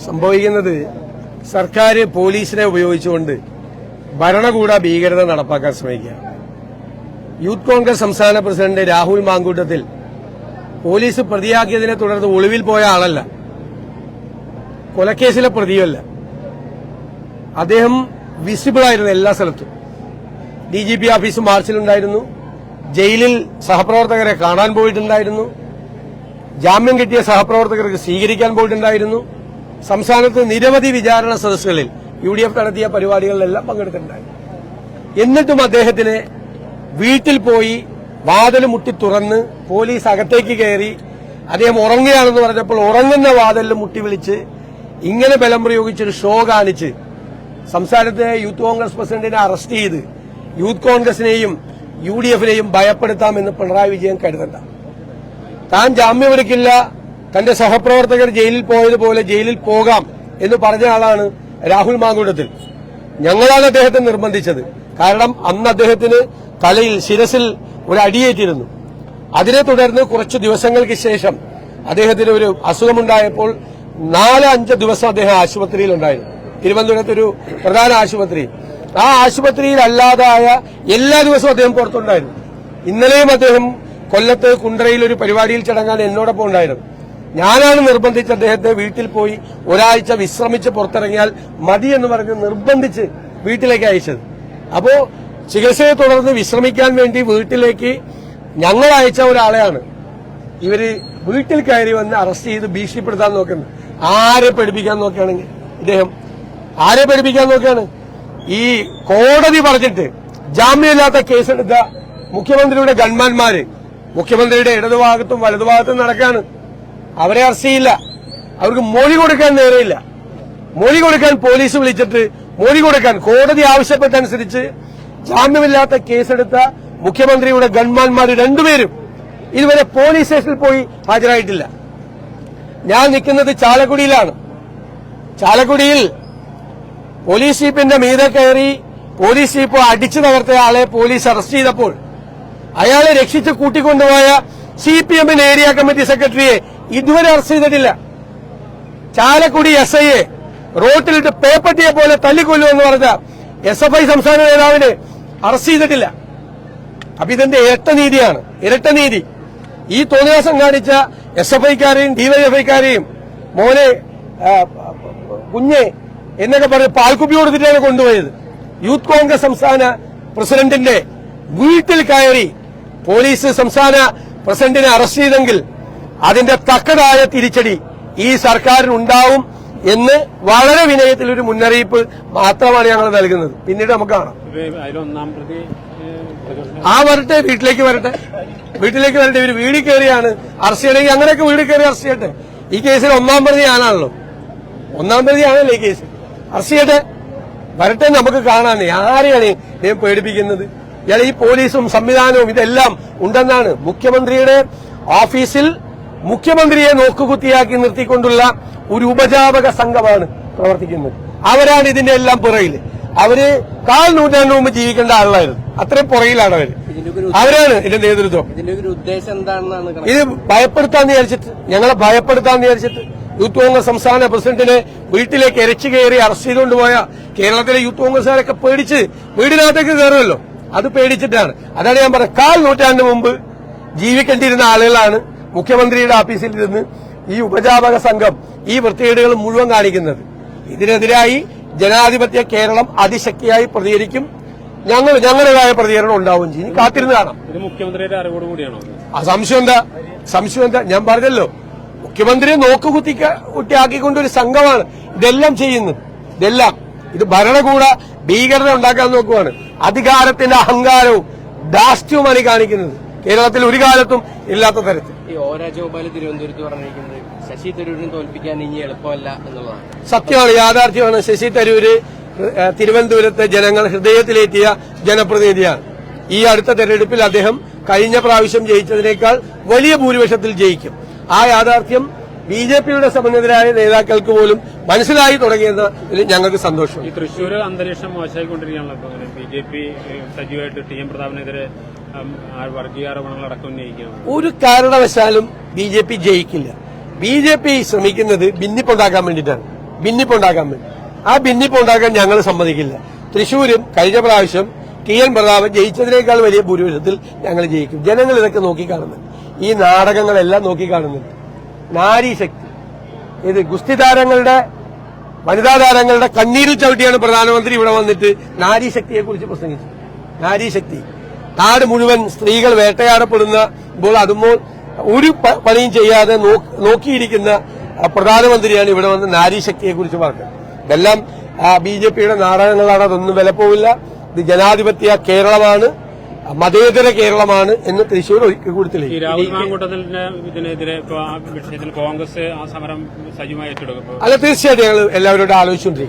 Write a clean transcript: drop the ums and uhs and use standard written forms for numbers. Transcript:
സംഭവിക്കുന്നത് സർക്കാർ പോലീസിനെ ഉപയോഗിച്ചുകൊണ്ട് ഭരണകൂട ഭീകരത നടപ്പാക്കാൻ ശ്രമിക്കുക. യൂത്ത് കോൺഗ്രസ് സംസ്ഥാന പ്രസിഡന്റ് രാഹുൽ മാങ്കൂട്ടത്തിൽ പോലീസ് പ്രതിയാക്കിയതിനെ തുടർന്ന് ഒളിവിൽ പോയ ആളല്ല, കൊലക്കേസിലെ പ്രതിയല്ല. അദ്ദേഹം വിസിബിളായിരുന്നു എല്ലാ സ്ഥലത്തും. DGP ഓഫീസ് മാർച്ചിലുണ്ടായിരുന്നു, ജയിലിൽ സഹപ്രവർത്തകരെ കാണാൻ പോയിട്ടുണ്ടായിരുന്നു, ജാമ്യം കിട്ടിയ സഹപ്രവർത്തകർക്ക് സ്വീകരിക്കാൻ പോയിട്ടുണ്ടായിരുന്നു. സംസ്ഥാനത്ത് നിരവധി വിചാരണ സദസ്സുകളിൽ UDF നടത്തിയ പരിപാടികളിലെല്ലാം പങ്കെടുത്തിട്ടുണ്ടായിരുന്നു. എന്നിട്ടും അദ്ദേഹത്തിന് വീട്ടിൽ പോയി വാതിൽ മുട്ടി തുറന്ന് പോലീസ് അകത്തേക്ക് കയറി അദ്ദേഹം ഉറങ്ങുകയാണെന്ന് പറഞ്ഞപ്പോൾ ഉറങ്ങുന്ന വാതിലിൽ മുട്ടി വിളിച്ച് ഇങ്ങനെ ബലം പ്രയോഗിച്ചൊരു ഷോ കാണിച്ച് സംസ്ഥാനത്തെ യൂത്ത് കോൺഗ്രസ് പ്രസിഡന്റിനെ അറസ്റ്റ് ചെയ്ത് യൂത്ത് കോൺഗ്രസിനെയും UDFനെയും ഭയപ്പെടുത്താമെന്ന് പിണറായി വിജയൻ കരുതണ്ട. താൻ ജാമ്യമെടുക്കില്ല, തന്റെ സഹപ്രവർത്തകർ ജയിലിൽ പോയതുപോലെ ജയിലിൽ പോകാം എന്ന് പറഞ്ഞ ആളാണ് രാഹുൽ മാങ്കൂട്ടത്തിൽ. ഞങ്ങളാണ് അദ്ദേഹത്തെ നിർബന്ധിച്ചത്. കാരണം അന്ന് അദ്ദേഹത്തിന് തലയിൽ ശിരസിൽ ഒരു അടിയേറ്റിരുന്നു. അതിനെ തുടർന്ന് കുറച്ചു ദിവസങ്ങൾക്ക് ശേഷം അദ്ദേഹത്തിന് ഒരു അസുഖമുണ്ടായപ്പോൾ 4-5 ദിവസം അദ്ദേഹം ആശുപത്രിയിലുണ്ടായിരുന്നു. തിരുവനന്തപുരത്ത് ഒരു പ്രധാന ആശുപത്രി. ആ ആശുപത്രിയിൽ അല്ലാതായ എല്ലാ ദിവസവും അദ്ദേഹം പുറത്തുണ്ടായിരുന്നു. ഇന്നലെയും അദ്ദേഹം കൊല്ലത്ത് കുണ്ടറയിൽ ഒരു പരിപാടിയിൽ ചടങ്ങാൻ എന്നോടൊപ്പം ഉണ്ടായിരുന്നു. ഞാനാണ് നിർബന്ധിച്ച് അദ്ദേഹത്തെ വീട്ടിൽ പോയി ഒരാഴ്ച വിശ്രമിച്ച് പുറത്തിറങ്ങിയാൽ മതി എന്ന് പറഞ്ഞ് നിർബന്ധിച്ച് വീട്ടിലേക്ക് അയച്ചത്. അപ്പോ ചികിത്സയെ തുടർന്ന് വിശ്രമിക്കാൻ വേണ്ടി വീട്ടിലേക്ക് ഞങ്ങൾ അയച്ച ഒരാളെയാണ് ഇവര് വീട്ടിൽ കയറി വന്ന് അറസ്റ്റ് ചെയ്ത് ഭീഷണിപ്പെടുത്താൻ നോക്കുന്നത്. ആരെ പഠിപ്പിക്കാൻ നോക്കുകയാണെങ്കിൽ ഇദ്ദേഹം ആരെ പഠിപ്പിക്കാൻ നോക്കുകയാണ്? ഈ കോടതി പറഞ്ഞിട്ട് ജാമ്യമില്ലാത്ത കേസെടുത്ത മുഖ്യമന്ത്രിയുടെ ഗൺമാന്മാര് മുഖ്യമന്ത്രിയുടെ ഇടതുഭാഗത്തും വലതുഭാഗത്തും നടക്കാണ്. അവരെ അറസ്റ്റ് ചെയ്യില്ല. അവർക്ക് മൊഴി കൊടുക്കാൻ നേരെയില്ല. മൊഴി കൊടുക്കാൻ പോലീസ് വിളിച്ചിട്ട് മൊഴി കൊടുക്കാൻ കോടതി ആവശ്യപ്പെട്ടനുസരിച്ച് ജാമ്യമില്ലാത്ത കേസെടുത്ത മുഖ്യമന്ത്രിയുടെ ഗൺമാന്മാർ രണ്ടുപേരും ഇതുവരെ പോലീസ് സ്റ്റേഷനിൽ പോയി ഹാജരായിട്ടില്ല. ഞാൻ നിൽക്കുന്നത് ചാലക്കുടിയിലാണ്. ചാലക്കുടിയിൽ പോലീസ് ജീപ്പിന്റെ മീതെ കയറി പോലീസ് ജീപ്പ് അടിച്ചു തകർത്ത ആളെ പോലീസ് അറസ്റ്റ് ചെയ്തപ്പോൾ അയാളെ രക്ഷിച്ച് കൂട്ടിക്കൊണ്ടുപോയ CPM ഏരിയ കമ്മിറ്റി സെക്രട്ടറിയെ ഇതുവരെ അറസ്റ്റ് ചെയ്തിട്ടില്ല. ചാലക്കുടി SIയെ റോട്ടിലിട്ട് പേപ്പട്ടിയെ പോലെ തല്ലിക്കൊല്ലുമെന്ന് പറഞ്ഞ SFI സംസ്ഥാന നേതാവിനെ അറസ്റ്റ് ചെയ്തിട്ടില്ല. അപ്പൊ ഇതെന്റെ ഇരട്ടനീതിയാണ്, ഇരട്ടനീതി. ഈ തോന്നിയാസം കാണിച്ച SFIക്കാരെയും DYFIക്കാരെയും മോനെ കുഞ്ഞെ എന്നൊക്കെ പറഞ്ഞ് പാൽക്കുപ്പി കൊടുത്തിട്ടാണ് കൊണ്ടുപോയത്. യൂത്ത് കോൺഗ്രസ് സംസ്ഥാന പ്രസിഡന്റിന്റെ വീട്ടിൽ കയറി പോലീസ് സംസ്ഥാന പ്രസിഡന്റിനെ അറസ്റ്റ് ചെയ്തെങ്കിൽ അതിന്റെ തക്കതായ തിരിച്ചടി ഈ സർക്കാരിനുണ്ടാവും എന്ന് വളരെ വിനയത്തിൽ ഒരു മുന്നറിയിപ്പ് മാത്രമാണ് ഞങ്ങൾ നൽകുന്നത്. പിന്നീട് നമുക്ക് കാണാം. വരട്ടെ, വീട്ടിലേക്ക് വരട്ടെ. ഇവർ വീട്ടിൽ കയറിയാണ് അറസ്റ്റ് ചെയ്യണമെങ്കിൽ അങ്ങനെയൊക്കെ വീട്ടിൽ കയറി അറസ്റ്റ് ചെയ്യട്ടെ. ഈ കേസിൽ ഒന്നാം പ്രതി ഞാനാണല്ലോ, ഈ കേസ്. അറസ്റ്റ് ചെയ്യട്ടെ, വരട്ടെ, നമുക്ക് കാണാൻ. ആരെയാണ് ഞാൻ പേടിപ്പിക്കുന്നത്? ഇയാൾ ഈ പോലീസും സംവിധാനവും ഇതെല്ലാം ഉണ്ടെന്നാണ് മുഖ്യമന്ത്രിയുടെ ഓഫീസിൽ മുഖ്യമന്ത്രിയെ നോക്കുകുത്തിയാക്കി നിർത്തിക്കൊണ്ടുള്ള ഒരു ഉപജാപക സംഘമാണ് പ്രവർത്തിക്കുന്നത്. അവരാണ് ഇതിന്റെ എല്ലാം പുറകിൽ. അവര് 4 നൂറ്റാണ്ട് മുമ്പ് ജീവിക്കേണ്ട ആളുകളായിരുന്നു. അത്രയും പുറകിലാണ് അവരാണ് ഇതിന്റെ നേതൃത്വം. ഇത് ഭയപ്പെടുത്താന്ന് വിചാരിച്ചിട്ട്, ഞങ്ങളെ ഭയപ്പെടുത്താന്ന് വിചാരിച്ചിട്ട് യൂത്ത് കോൺഗ്രസ് സംസ്ഥാന പ്രസിഡന്റിനെ വീട്ടിലേക്ക് എരച്ചു കയറി അറസ്റ്റ് ചെയ്തുകൊണ്ടുപോയ കേരളത്തിലെ യൂത്ത് കോൺഗ്രസുകാരൊക്കെ പേടിച്ച് വീടിനകത്തേക്ക് കയറുമല്ലോ, അത് പേടിച്ചിട്ടാണ്. അതാണ് ഞാൻ പറഞ്ഞത്, 4 നൂറ്റാണ്ട് മുമ്പ് ജീവിക്കേണ്ടിയിരുന്ന ആളുകളാണ് മുഖ്യമന്ത്രിയുടെ ഓഫീസിൽ ഇരുന്ന് ഈ ഉപജാപക സംഘം ഈ വൃത്തികേടുകൾ മുഴുവൻ കാണിക്കുന്നത്. ഇതിനെതിരായി ജനാധിപത്യ കേരളം അതിശക്തിയായി പ്രതികരിക്കും. ഞങ്ങളുടേതായ പ്രതികരണം ഉണ്ടാവുകയും ചെയ്യും. കാത്തിരുന്ന് കാണാം. മുഖ്യമന്ത്രിയുടെ അറിവോടുകൂടിയാണോ? സംശയം എന്താ? ഞാൻ പറഞ്ഞല്ലോ, മുഖ്യമന്ത്രിയെ നോക്കുകുത്തിയാക്കിക്കൊണ്ടൊരു സംഘമാണ് ഇതെല്ലാം ചെയ്യുന്നത്. ഇത് ഭരണകൂട ഭീകരത ഉണ്ടാക്കാൻ നോക്കുവാണ്. അധികാരത്തിന്റെ അഹങ്കാരവും ധാർഷ്ട്യവുമാണ് കാണിക്കുന്നത്. കേരളത്തിൽ ഒരു കാലത്തും ഇല്ലാത്ത തരത്തിൽ. ഈ ഒ രാജഗോപാല് തിരുവനന്തപുരത്ത് പറഞ്ഞിരിക്കുന്നത് ശശി തരൂരിനെ തോൽപ്പിക്കാൻ ഇനി എളുപ്പമല്ല എന്നുള്ളതാണ്. സത്യമാണ്, യാഥാർത്ഥ്യമാണ്. ശശി തരൂര് തിരുവനന്തപുരത്തെ ജനങ്ങൾ ഹൃദയത്തിലേറ്റിയ ജനപ്രതിനിധിയാണ്. ഈ അടുത്ത തെരഞ്ഞെടുപ്പിൽ അദ്ദേഹം കഴിഞ്ഞ പ്രാവശ്യം ജയിച്ചതിനേക്കാൾ വലിയ ഭൂരിപക്ഷത്തിൽ ജയിക്കും. ആ യാഥാർത്ഥ്യം BJPയുടെ സമന്വിതരായ നേതാക്കൾക്ക് പോലും മനസ്സിലായി തുടങ്ങിയതിൽ ഞങ്ങൾക്ക് സന്തോഷം. ഈ തൃശ്ശൂർ അന്തരീക്ഷം മോശമായിക്കൊണ്ടിരിക്കുകയാണല്ലോ. BJP സജീവമായിട്ട് TM പ്രതാപനെതിരെ വർഗീയാരോപണങ്ങളടക്കം ഉന്നയിക്കുകയാണ്. ഒരു കാരണവശാലും BJP ജയിക്കില്ല. BJP ശ്രമിക്കുന്നത് ഭിന്നിപ്പുണ്ടാക്കാൻ വേണ്ടിയിട്ടാണ്. ഭിന്നിപ്പുണ്ടാക്കാൻ വേണ്ടി. ആ ഭിന്നിപ്പുണ്ടാക്കാൻ ഞങ്ങൾ സമ്മതിക്കില്ല. തൃശ്ശൂരും കഴിഞ്ഞ പ്രാവശ്യം ടി.എൻ. പ്രതാപൻ ജയിച്ചതിനേക്കാൾ വലിയ ഭൂരിപക്ഷത്തിൽ ഞങ്ങൾ ജയിക്കും. ജനങ്ങൾ ഇതൊക്കെ നോക്കിക്കാണുന്നുണ്ട്. ഈ നാടകങ്ങളെല്ലാം നോക്കിക്കാണുന്നുണ്ട്. നാരീശക്തി, ഇത് ഗുസ്തി താരങ്ങളുടെ, വനിതാ താരങ്ങളുടെ കണ്ണീരിൽ ചവിട്ടിയാണ് പ്രധാനമന്ത്രി ഇവിടെ വന്നിട്ട് നാരീശക്തിയെക്കുറിച്ച് പ്രസംഗിച്ചത്. നാരീശക്തി, നാട് മുഴുവൻ സ്ത്രീകൾ വേട്ടയാടപ്പെടുമ്പോൾ അതുമ്പോൾ ഒരു പണിയും ചെയ്യാതെ നോക്കിയിരിക്കുന്ന പ്രധാനമന്ത്രിയാണ് ഇവിടെ വന്ന് നാരീശക്തിയെക്കുറിച്ച് പറഞ്ഞത്. ഇതെല്ലാം ബി.ജെ.പിയുടെ നാടകങ്ങളാണ്. അതൊന്നും വിലപ്പോവില്ല. ഇത് ജനാധിപത്യ കേരളമാണ്, മതേതര കേരളമാണ് എന്ന് തൃശ്ശൂർ ഒരിക്കൽ കൂടി തെളിയിക്കും. ഈ രാഹുൽ മാങ്കൂട്ടത്തിന്റെ ഇതിനെതിരെ വിഷയത്തിൽ കോൺഗ്രസ് ആ സമരം സജീവമായി ഏറ്റെടുക്കും. അല്ല, തീർച്ചയായിട്ടും ഞങ്ങൾ എല്ലാവരോടും ആലോചിച്ചുകൊണ്ടിരിക്കും.